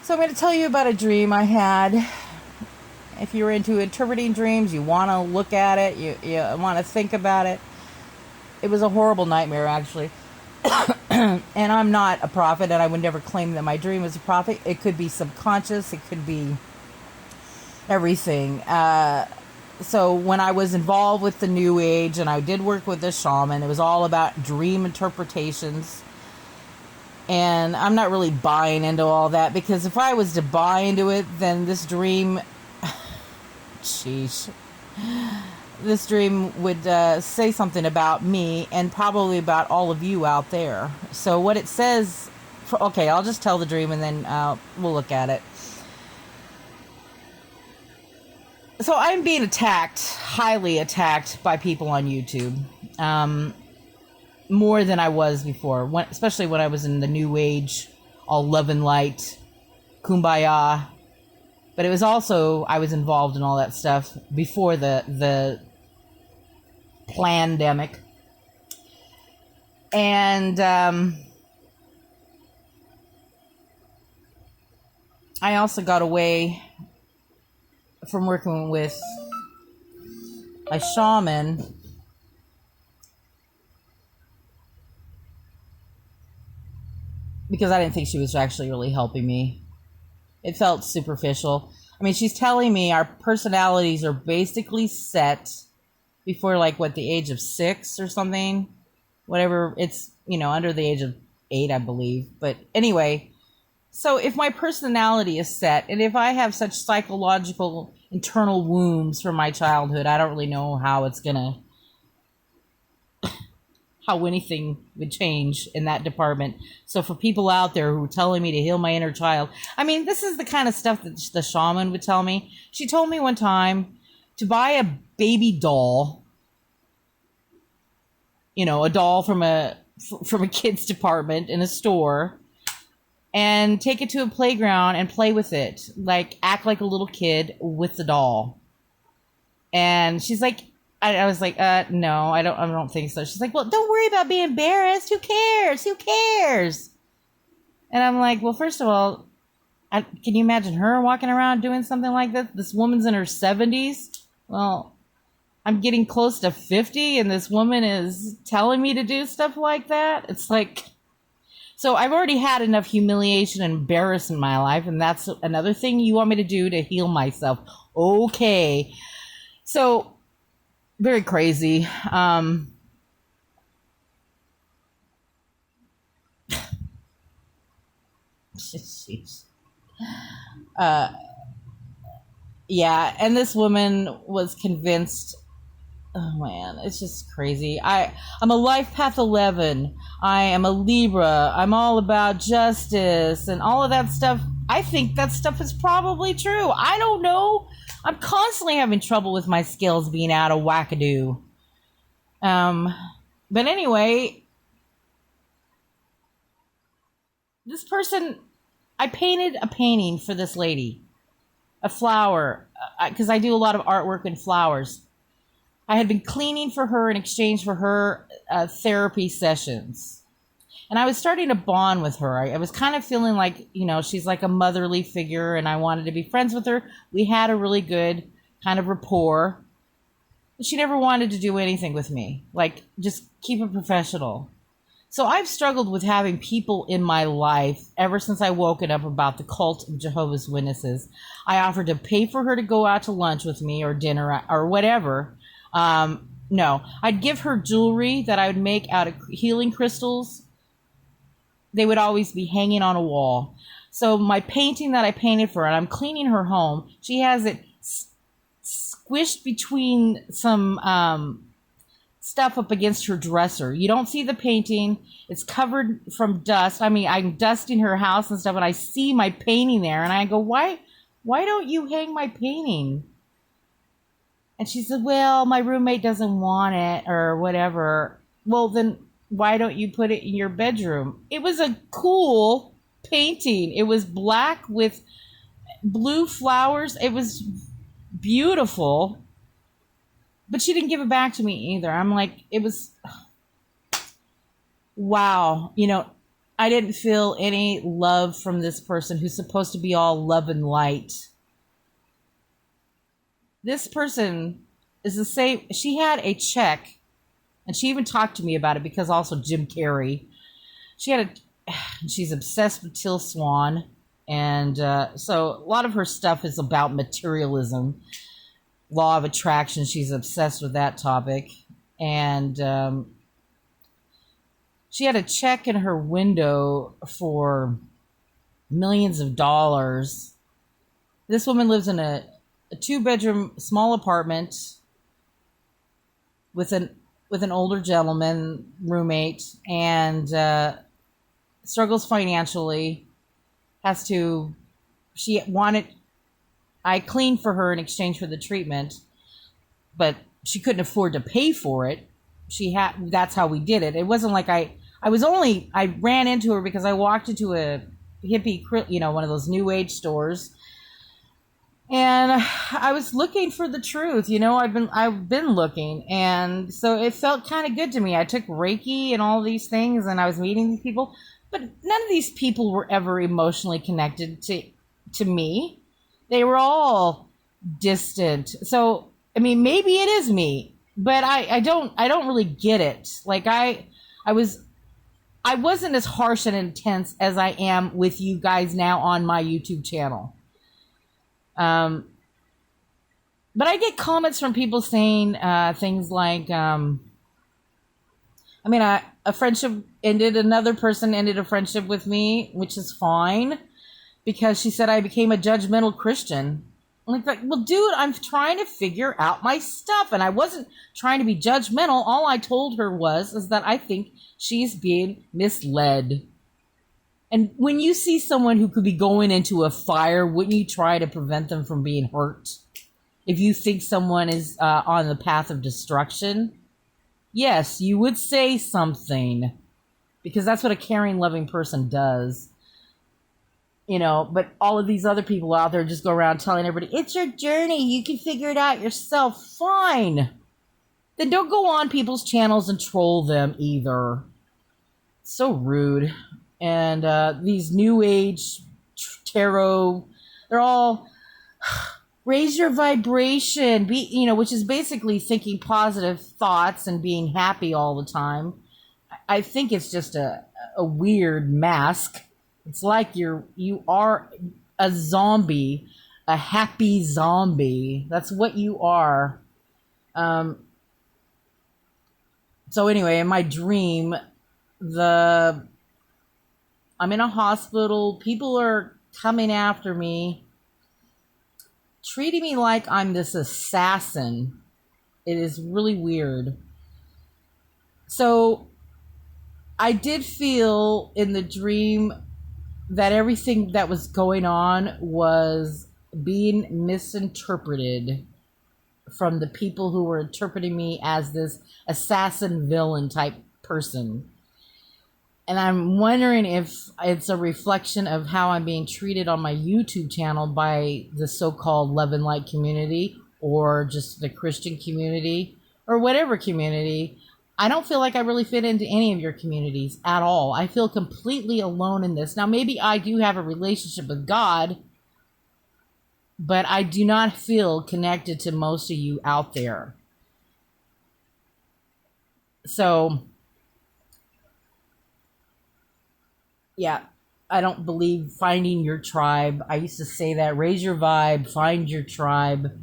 So I'm going to tell you about a dream I had. If you're into interpreting dreams, you want to look at it, you want to think about it. It was a horrible nightmare, actually. And I'm not a prophet, and I would never claim that my dream was a prophet. It could be subconscious. It could be everything. So when I was involved with the New Age, and I did work with a shaman, it was all about dream interpretations. And I'm not really buying into all that, because if I was to buy into it, then this dream, sheesh, this dream would say something about me and probably about all of you out there. So what it says, okay, I'll just tell the dream and then we'll look at it. So I'm being attacked, highly attacked by people on YouTube. More than I was before, especially when I was in the New Age, all love and light, kumbaya. But it was also, I was involved in all that stuff before the pandemic. And I also got away from working with a shaman because I didn't think she was actually really helping me. It felt superficial. I mean, she's telling me our personalities are basically set before, like, what, the age of 6 or something? Whatever, it's, under the age of 8, I believe. But anyway, so if my personality is set, and if I have such psychological internal wounds from my childhood, I don't really know how it's gonna... how anything would change in that department. So for people out there who are telling me to heal my inner child, I mean, this is the kind of stuff that the shaman would tell me. She told me one time to buy a baby doll, a doll from a kid's department in a store, and take it to a playground and play with it, like act like a little kid with the doll. And she's like, I was like, no, I don't think so. She's like, well, don't worry about being embarrassed. Who cares? And I'm like, well, first of all, can you imagine her walking around doing something like this? This woman's in her 70s. Well, I'm getting close to 50, and this woman is telling me to do stuff like that. It's like, so I've already had enough humiliation and embarrassment in my life, and that's another thing you want me to do to heal myself. Okay. So, very crazy. Jeez. Yeah, and this woman was convinced. Oh man, it's just crazy. I'm a life path 11. I am a Libra. I'm all about justice and all of that stuff. I think that stuff is probably true. I don't know. I'm constantly having trouble with my skills being out of wackadoo. But anyway, this person, I painted a painting for this lady, a flower, because I do a lot of artwork in flowers. I had been cleaning for her in exchange for her therapy sessions. And I was starting to bond with her. I was kind of feeling like, she's like a motherly figure, and I wanted to be friends with her. We had a really good kind of rapport. But she never wanted to do anything with me. Like, just keep it professional. So I've struggled with having people in my life ever since I woken up about the cult of Jehovah's Witnesses. I offered to pay for her to go out to lunch with me or dinner or whatever. No, I'd give her jewelry that I would make out of healing crystals. They would always be hanging on a wall. So my painting that I painted for her, and I'm cleaning her home, she has it squished between some stuff up against her dresser. You don't see the painting. It's covered from dust. I mean, I'm dusting her house and stuff, and I see my painting there, and I go, why don't you hang my painting? And she said, well, my roommate doesn't want it or whatever. Well, then why don't you put it in your bedroom? It was a cool painting. It was black with blue flowers. It was beautiful. But she didn't give it back to me either. I'm like, it was, wow. I didn't feel any love from this person who's supposed to be all love and light. This person is the same. She had a check, and she even talked to me about it because also Jim Carrey. She had a. She's obsessed with Till Swan, and so a lot of her stuff is about materialism, law of attraction. She's obsessed with that topic, and she had a check in her window for millions of dollars. This woman lives in a 2-bedroom small apartment with an older gentleman roommate, and struggles financially. She wanted, I cleaned for her in exchange for the treatment, but she couldn't afford to pay for it. That's how we did it. It wasn't like I ran into her because I walked into a hippie, one of those new age stores, and I was looking for the truth. I've been looking, and so it felt kind of good to me. I took Reiki and all these things, and I was meeting these people, but none of these people were ever emotionally connected to me. They were all distant. So, I mean, maybe it is me, but I don't really get it. Like I wasn't as harsh and intense as I am with you guys now on my YouTube channel. But I get comments from people saying things like, a friendship ended, another person ended a friendship with me, which is fine, because she said I became a judgmental Christian. I'm like, well, dude, I'm trying to figure out my stuff, and I wasn't trying to be judgmental. All I told her is that I think she's being misled. And when you see someone who could be going into a fire, wouldn't you try to prevent them from being hurt? If you think someone is on the path of destruction, yes, you would say something, because that's what a caring, loving person does. But all of these other people out there just go around telling everybody, it's your journey, you can figure it out yourself. Fine. Then don't go on people's channels and troll them either. So rude. And these new age tarot, they're all raise your vibration, which is basically thinking positive thoughts and being happy all the time. I think it's just a weird mask. It's like you are a zombie, a happy zombie. That's what you are. So anyway, in my dream, I'm in a hospital. People are coming after me, treating me like I'm this assassin. It is really weird. So I did feel in the dream that everything that was going on was being misinterpreted from the people who were interpreting me as this assassin villain type person. And I'm wondering if it's a reflection of how I'm being treated on my YouTube channel by the so-called love and light community, or just the Christian community, or whatever community. I don't feel like I really fit into any of your communities at all. I feel completely alone in this. Now, maybe I do have a relationship with God, but I do not feel connected to most of you out there. So, yeah, I don't believe finding your tribe. I used to say that. Raise your vibe, find your tribe.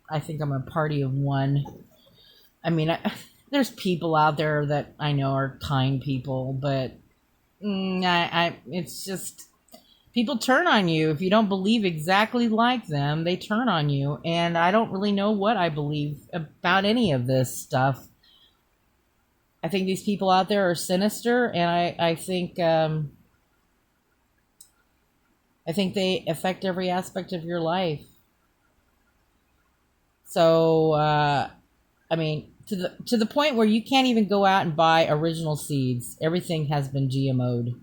I think I'm a party of one. I mean, there's people out there that I know are kind people, but it's just, people turn on you. If you don't believe exactly like them, they turn on you. And I don't really know what I believe about any of this stuff. I think these people out there are sinister, and I think they affect every aspect of your life. So, to the point where you can't even go out and buy original seeds. Everything has been GMO'd.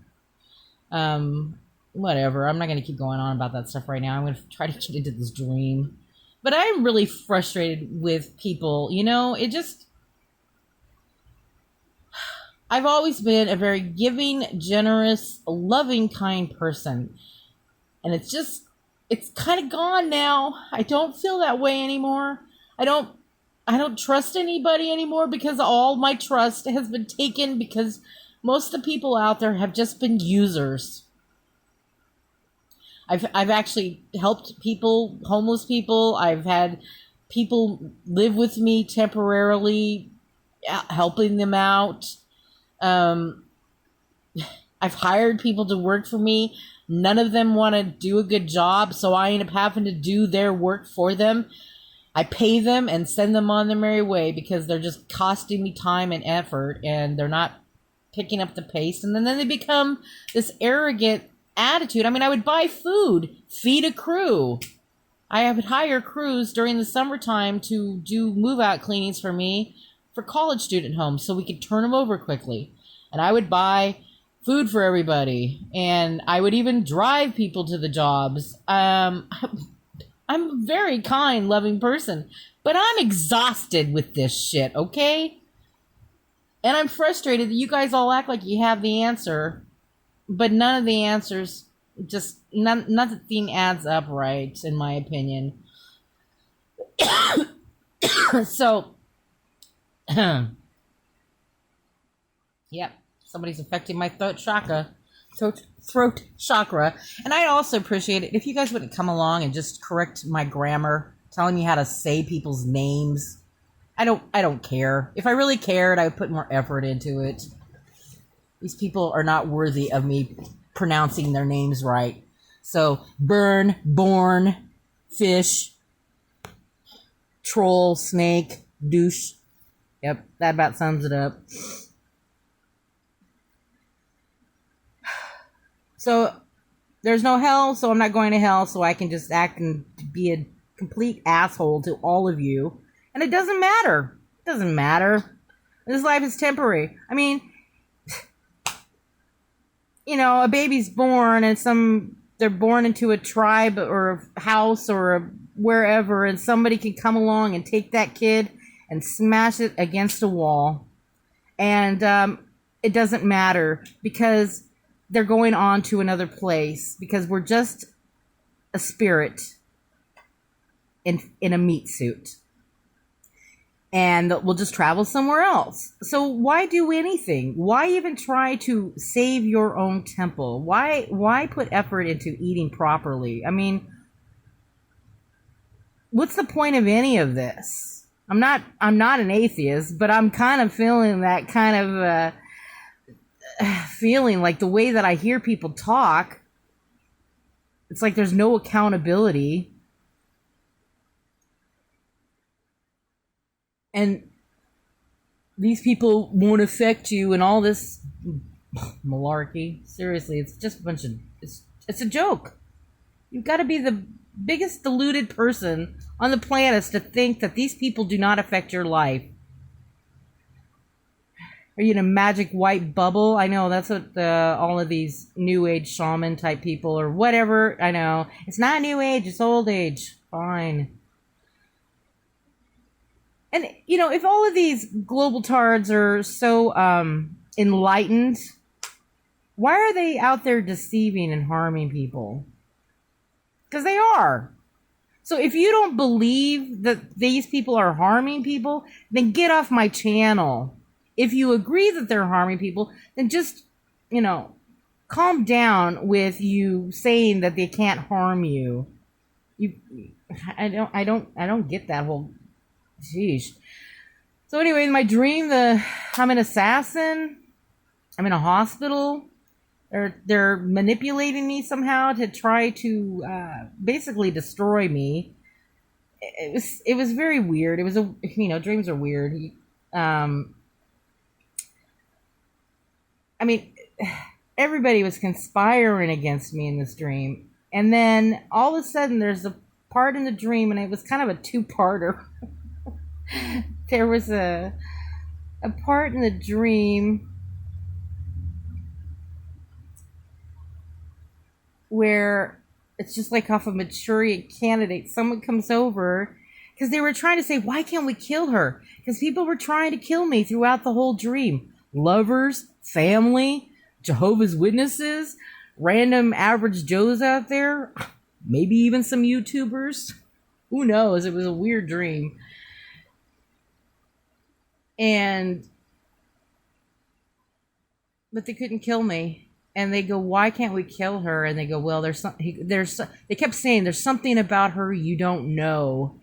Whatever. I'm not going to keep going on about that stuff right now. I'm going to try to get into this dream. But I'm really frustrated with people. I've always been a very giving, generous, loving, kind person. And it's kind of gone now. I don't feel that way anymore. I don't I don't trust anybody anymore because all my trust has been taken because most of the people out there have just been users. I've actually helped people, homeless people. I've had people live with me temporarily, helping them out. Um, I've hired people to work for me. None of them want to do a good job, so I end up having to do their work for them. I pay them and send them on their merry way because they're just costing me time and effort and they're not picking up the pace. And then they become this arrogant attitude. I mean, I would buy food, feed a crew. I would hire crews during the summertime to do move out cleanings for me for college student homes so we could turn them over quickly. And I would buy food for everybody. And I would even drive people to the jobs. I'm a very kind, loving person, but I'm exhausted with this shit, okay? And I'm frustrated that you guys all act like you have the answer, but none of the answers, just nothing adds up right, in my opinion. So, yep, somebody's affecting my throat chakra. And I also appreciate it if you guys wouldn't come along and just correct my grammar, telling me how to say people's names. I don't care. If I really cared, I would put more effort into it. These people are not worthy of me pronouncing their names right. So, burn, born, fish, troll, snake, douche. Yep, that about sums it up. So there's no hell, so I'm not going to hell, so I can just act and be a complete asshole to all of you. And it doesn't matter. It doesn't matter. This life is temporary. I mean, a baby's born and they're born into a tribe or a house or wherever, and somebody can come along and take that kid and smash it against a wall. And it doesn't matter because they're going on to another place because we're just a spirit in a meat suit. And we'll just travel somewhere else. So why do anything? Why even try to save your own temple? Why put effort into eating properly? I mean, what's the point of any of this? I'm not an atheist, but I'm kind of feeling that kind of feeling like the way that I hear people talk, it's like there's no accountability. And these people won't affect you and all this malarkey. Seriously, it's just a bunch of it's a joke. You've got to be the biggest deluded person on the planet to think that these people do not affect your life. Are you in a magic white bubble? I know that's what all of these new age shaman type people or whatever. I know. It's not new age, it's old age. Fine. And, if all of these global tards are so enlightened, why are they out there deceiving and harming people? Because they are. So if you don't believe that these people are harming people, then get off my channel. If you agree that they're harming people, then just, calm down with you saying that they can't harm you. I don't get that whole, sheesh. So anyway, in my dream, I'm an assassin. I'm in a hospital. They're manipulating me somehow to try to basically destroy me. It was very weird. It was dreams are weird. I mean, everybody was conspiring against me in this dream. And then all of a sudden there's a part in the dream, and it was kind of a two-parter. There was a part in the dream where it's just like off a Manchurian Candidate. Someone comes over because they were trying to say, why can't we kill her? Because people were trying to kill me throughout the whole dream. lovers, family, Jehovah's Witnesses, random average Joes out there, maybe even some YouTubers. Who knows? It was a weird dream. And but they couldn't kill me. And they go, why can't we kill her? And they go, well, they kept saying there's something about her you don't know.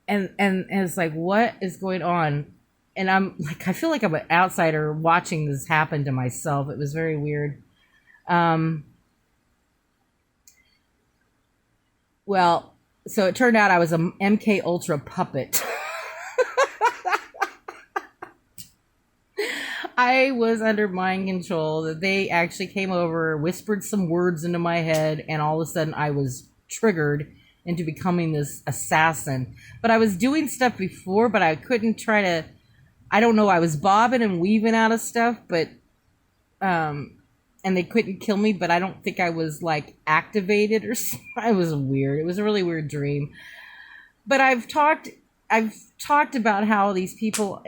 And it's like, what is going on? And I'm like, I feel like I'm an outsider watching this happen to myself. It was very weird. Well, so it turned out I was a MK Ultra puppet. I was under mind control. That they actually came over, whispered some words into my head, and all of a sudden I was triggered into becoming this assassin. But I was doing stuff before, but I couldn't try to. I don't know. I was bobbing and weaving out of stuff, but and they couldn't kill me. But I don't think I was like activated or something. It was weird. It was a really weird dream. But I've talked about how these people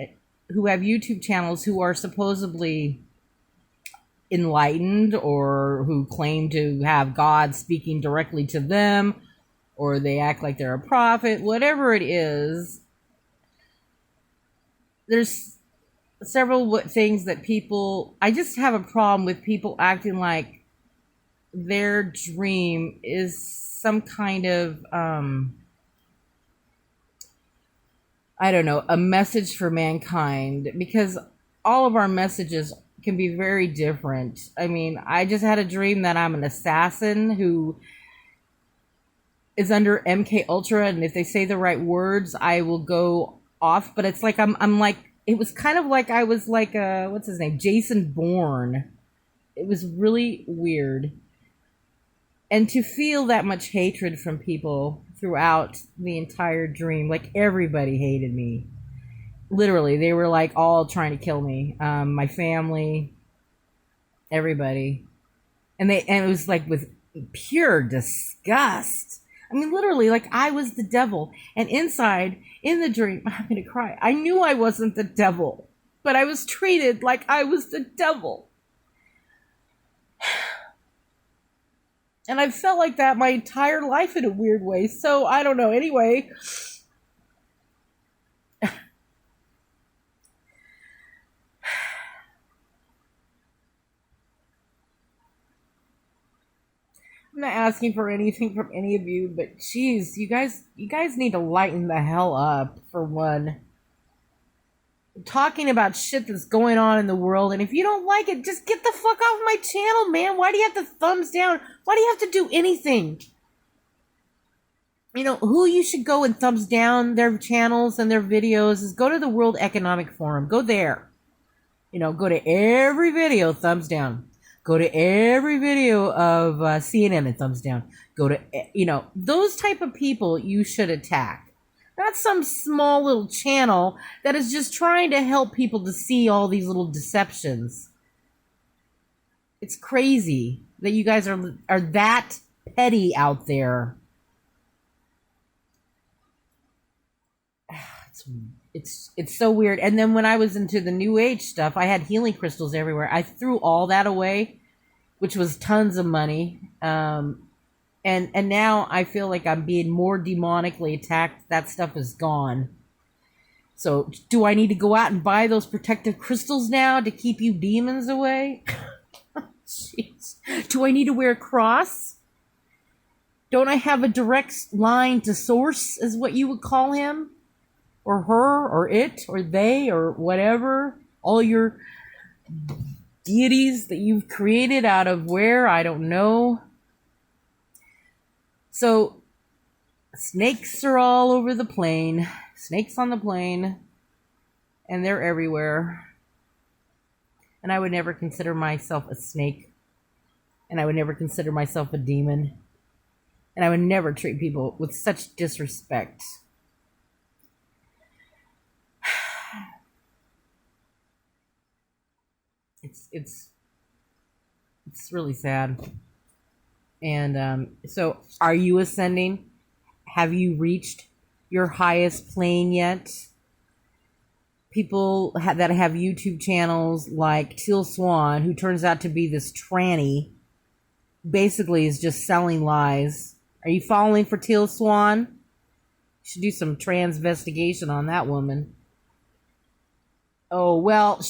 who have YouTube channels who are supposedly enlightened or who claim to have God speaking directly to them, or they act like they're a prophet, whatever it is, there's several things that I just have a problem with people acting like their dream is some kind of, I don't know, a message for mankind, because all of our messages can be very different. I mean, I just had a dream that I'm an assassin who is under MK Ultra, and if they say the right words, I will go off. But it's like I'm like, it was kind of like I was like what's his name, Jason Bourne. It was really weird, and to feel that much hatred from people throughout the entire dream, like everybody hated me. Literally, they were like all trying to kill me. My family, everybody, and it was like with pure disgust. I mean, literally, like I was the devil, and inside in the dream, I'm gonna cry. I knew I wasn't the devil, but I was treated like I was the devil. And I've felt like that my entire life in a weird way. So I don't know. Anyway, I'm not asking for anything from any of you, but geez, you guys need to lighten the hell up, for one. Talking about shit that's going on in the world, and if you don't like it, just get the fuck off my channel, man. Why do you have to thumbs down? Why do you have to do anything? You know who you should go and thumbs down their channels and their videos is go to the World Economic Forum. Go there. Go to every video, thumbs down. Go to every video of CNN and thumbs down. Go to those type of people you should attack. Not some small little channel that is just trying to help people to see all these little deceptions. It's crazy that you guys are that petty out there. It's so weird. And then when I was into the New Age stuff, I had healing crystals everywhere. I threw all that away, which was tons of money. And now I feel like I'm being more demonically attacked. That stuff is gone. So do I need to go out and buy those protective crystals now to keep you demons away? Jeez. Do I need to wear a cross? Don't I have a direct line to source, is what you would call him? Or her, or it, or they, or whatever? All your deities that you've created out of where? I don't know. So, snakes are all over the plane. Snakes on the plane. And they're everywhere. And I would never consider myself a snake. And I would never consider myself a demon. And I would never treat people with such disrespect. It's really sad. And so, are you ascending? Have you reached your highest plane yet? people that have YouTube channels like Teal Swan, who turns out to be this tranny, basically is just selling lies. Are you falling for Teal Swan? You should do some transvestigation on that woman. Oh, well,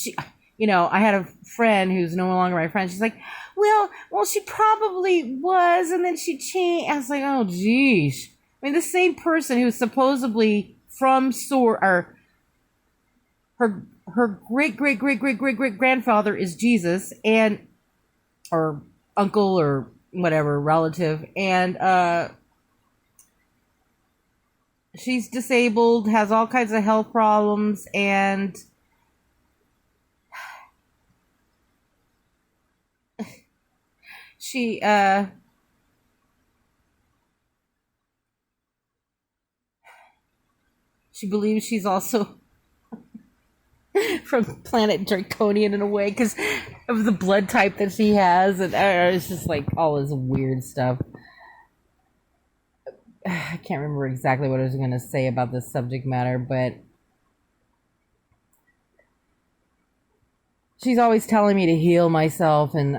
I had a friend who's no longer my friend. She's like, well, she probably was, and then she changed. I was like, oh, geez. I mean, the same person who's supposedly from or her great great great great great great grandfather is Jesus, and or uncle or whatever relative, and she's disabled, has all kinds of health problems, and she she believes she's also from planet Draconian in a way because of the blood type that she has, and it's just like all this weird stuff. I can't remember exactly what I was going to say about this subject matter, but she's always telling me to heal myself, and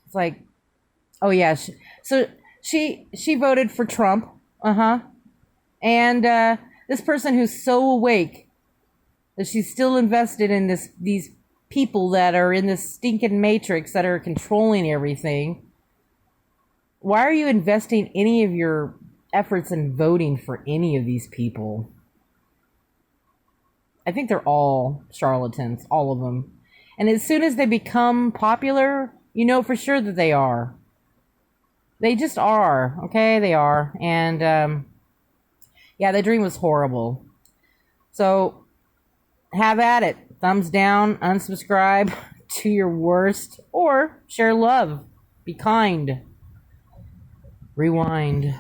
it's like, oh yeah, so she voted for Trump, and this person who's so awake that she's still invested in these people that are in this stinking matrix that are controlling everything. Why are you investing any of your efforts in voting for any of these people? I think they're all charlatans, all of them. And as soon as they become popular, you know for sure that they are. They just are, okay? They are. And, yeah, the dream was horrible. So, have at it. Thumbs down, unsubscribe to your worst, or share love. Be kind. Rewind.